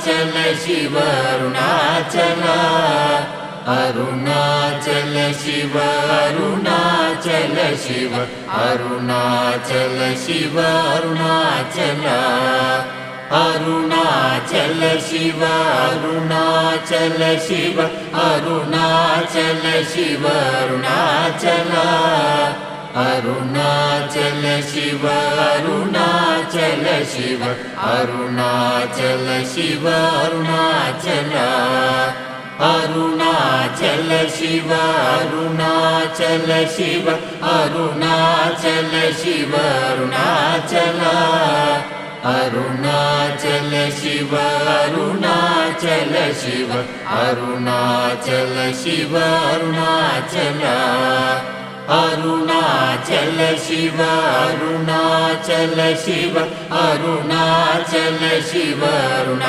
Shiva Arunachal Arunachal Shiva Arunachal Shiva Arunachal Shiva Arunachal Arunachal Shiva Arunachal Shiva Arunachal Shiva Arunachal Arunachal Shiva Arunachal Shiva Arunachal Shiva Arunachal Arunachal Shiva Arunachal Shiva Arunachal Shiva Arunachal Arunachal Shiva Arunachal Shiva Arunachal Shiva Arunachal Arunachal Shiva Arunachal Shiva Arunachal Shiva